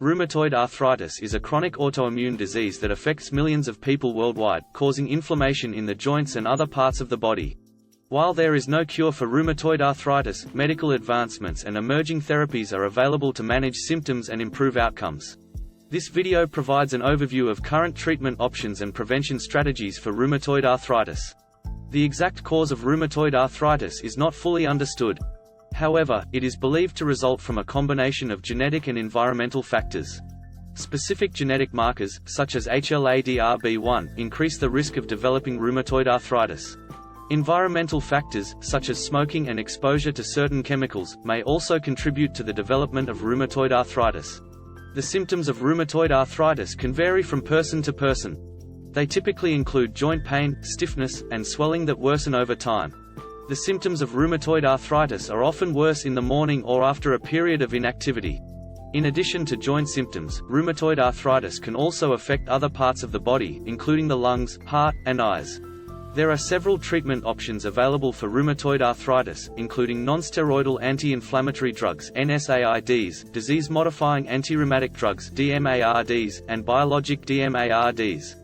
Rheumatoid arthritis is a chronic autoimmune disease that affects millions of people worldwide, causing inflammation in the joints and other parts of the body. While there is no cure for rheumatoid arthritis, medical advancements and emerging therapies are available to manage symptoms and improve outcomes. This video provides an overview of current treatment options and prevention strategies for rheumatoid arthritis. The exact cause of rheumatoid arthritis is not fully understood. However, it is believed to result from a combination of genetic and environmental factors. Specific genetic markers, such as HLA-DRB1, increase the risk of developing rheumatoid arthritis. Environmental factors, such as smoking and exposure to certain chemicals, may also contribute to the development of rheumatoid arthritis. The symptoms of rheumatoid arthritis can vary from person to person. They typically include joint pain, stiffness, and swelling that worsen over time. The symptoms of rheumatoid arthritis are often worse in the morning or after a period of inactivity. In addition to joint symptoms, rheumatoid arthritis can also affect other parts of the body, including the lungs, heart, and eyes. There are several treatment options available for rheumatoid arthritis, including nonsteroidal anti-inflammatory drugs (NSAIDs), disease-modifying antirheumatic drugs (DMARDs), and biologic DMARDs.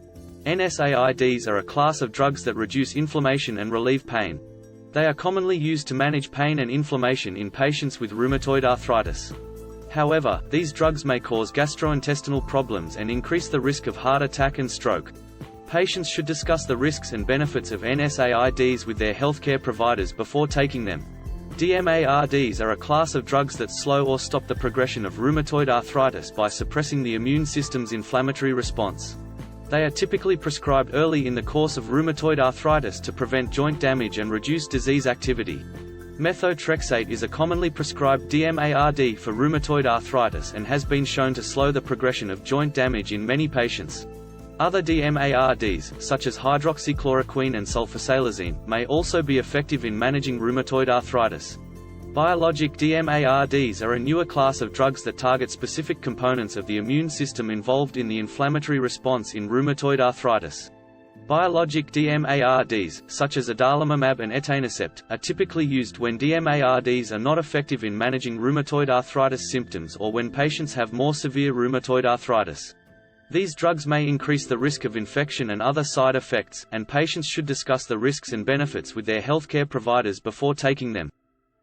NSAIDs are a class of drugs that reduce inflammation and relieve pain. They are commonly used to manage pain and inflammation in patients with rheumatoid arthritis. However, these drugs may cause gastrointestinal problems and increase the risk of heart attack and stroke. Patients should discuss the risks and benefits of NSAIDs with their healthcare providers before taking them. DMARDs are a class of drugs that slow or stop the progression of rheumatoid arthritis by suppressing the immune system's inflammatory response. They are typically prescribed early in the course of rheumatoid arthritis to prevent joint damage and reduce disease activity. Methotrexate is a commonly prescribed DMARD for rheumatoid arthritis and has been shown to slow the progression of joint damage in many patients. Other DMARDs, such as hydroxychloroquine and sulfasalazine, may also be effective in managing rheumatoid arthritis. Biologic DMARDs are a newer class of drugs that target specific components of the immune system involved in the inflammatory response in rheumatoid arthritis. Biologic DMARDs, such as adalimumab and etanercept, are typically used when DMARDs are not effective in managing rheumatoid arthritis symptoms or when patients have more severe rheumatoid arthritis. These drugs may increase the risk of infection and other side effects, and patients should discuss the risks and benefits with their healthcare providers before taking them.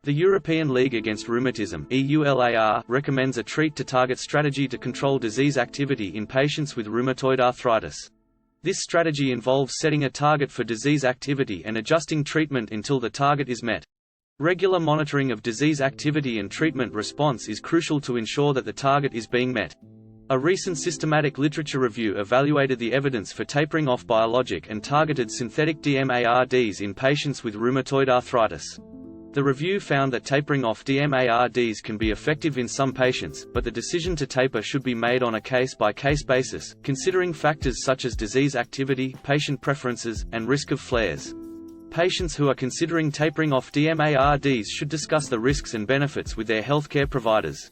The European League Against Rheumatism (EULAR) recommends a treat-to-target strategy to control disease activity in patients with rheumatoid arthritis. This strategy involves setting a target for disease activity and adjusting treatment until the target is met. Regular monitoring of disease activity and treatment response is crucial to ensure that the target is being met. A recent systematic literature review evaluated the evidence for tapering off biologic and targeted synthetic DMARDs in patients with rheumatoid arthritis. The review found that tapering off DMARDs can be effective in some patients, but the decision to taper should be made on a case-by-case basis, considering factors such as disease activity, patient preferences, and risk of flares. Patients who are considering tapering off DMARDs should discuss the risks and benefits with their healthcare providers.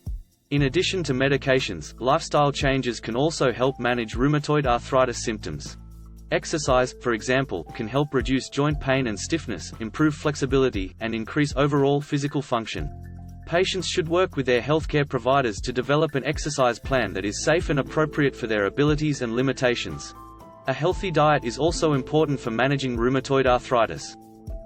In addition to medications, lifestyle changes can also help manage rheumatoid arthritis symptoms. Exercise, for example, can help reduce joint pain and stiffness, improve flexibility, and increase overall physical function. Patients should work with their healthcare providers to develop an exercise plan that is safe and appropriate for their abilities and limitations. A healthy diet is also important for managing rheumatoid arthritis.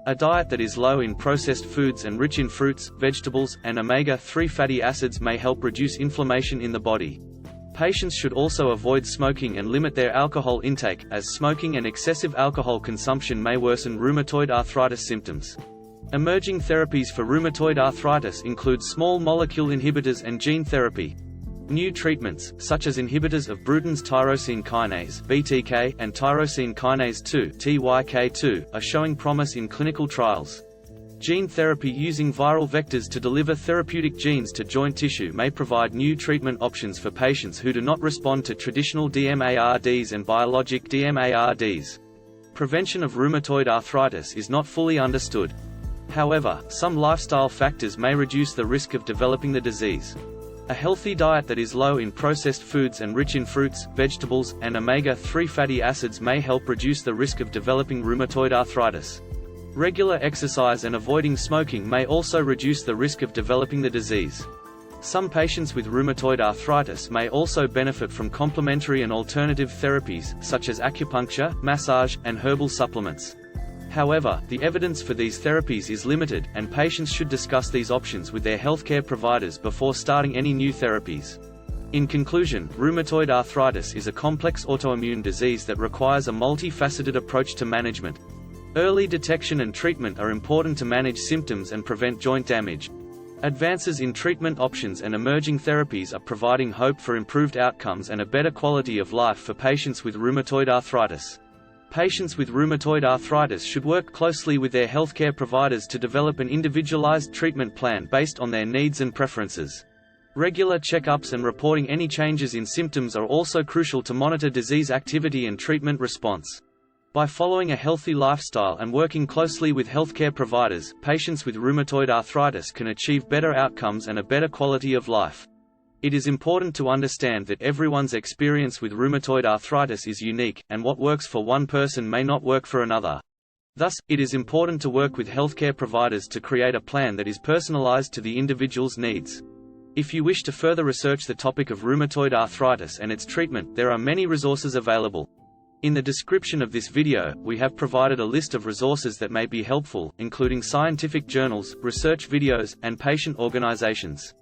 A diet that is low in processed foods and rich in fruits, vegetables, and omega-3 fatty acids may help reduce inflammation in the body. Patients should also avoid smoking and limit their alcohol intake, as smoking and excessive alcohol consumption may worsen rheumatoid arthritis symptoms. Emerging therapies for rheumatoid arthritis include small molecule inhibitors and gene therapy. New treatments, such as inhibitors of Bruton's tyrosine kinase (BTK) and tyrosine kinase 2 (TYK2), are showing promise in clinical trials. Gene therapy using viral vectors to deliver therapeutic genes to joint tissue may provide new treatment options for patients who do not respond to traditional DMARDs and biologic DMARDs. Prevention of rheumatoid arthritis is not fully understood. However, some lifestyle factors may reduce the risk of developing the disease. A healthy diet that is low in processed foods and rich in fruits, vegetables, and omega-3 fatty acids may help reduce the risk of developing rheumatoid arthritis. Regular exercise and avoiding smoking may also reduce the risk of developing the disease. Some patients with rheumatoid arthritis may also benefit from complementary and alternative therapies, such as acupuncture, massage, and herbal supplements. However, the evidence for these therapies is limited, and patients should discuss these options with their healthcare providers before starting any new therapies. In conclusion, rheumatoid arthritis is a complex autoimmune disease that requires a multifaceted approach to management. Early detection and treatment are important to manage symptoms and prevent joint damage. Advances in treatment options and emerging therapies are providing hope for improved outcomes and a better quality of life for patients with rheumatoid arthritis. Patients with rheumatoid arthritis should work closely with their healthcare providers to develop an individualized treatment plan based on their needs and preferences. Regular checkups and reporting any changes in symptoms are also crucial to monitor disease activity and treatment response. By following a healthy lifestyle and working closely with healthcare providers, patients with rheumatoid arthritis can achieve better outcomes and a better quality of life. It is important to understand that everyone's experience with rheumatoid arthritis is unique, and what works for one person may not work for another. Thus, it is important to work with healthcare providers to create a plan that is personalized to the individual's needs. If you wish to further research the topic of rheumatoid arthritis and its treatment, there are many resources available. In the description of this video, we have provided a list of resources that may be helpful, including scientific journals, research videos, and patient organizations.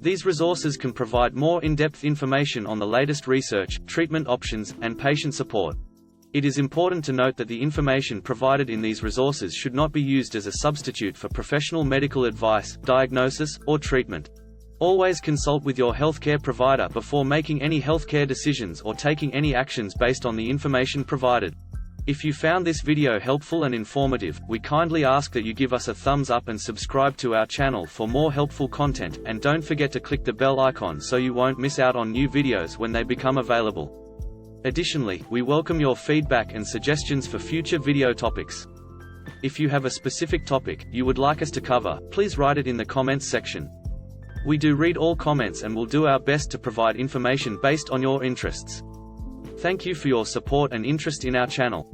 These resources can provide more in-depth information on the latest research, treatment options, and patient support. It is important to note that the information provided in these resources should not be used as a substitute for professional medical advice, diagnosis, or treatment. Always consult with your healthcare provider before making any healthcare decisions or taking any actions based on the information provided. If you found this video helpful and informative, we kindly ask that you give us a thumbs up and subscribe to our channel for more helpful content, and don't forget to click the bell icon so you won't miss out on new videos when they become available. Additionally, we welcome your feedback and suggestions for future video topics. If you have a specific topic you would like us to cover, please write it in the comments section. We do read all comments and will do our best to provide information based on your interests. Thank you for your support and interest in our channel.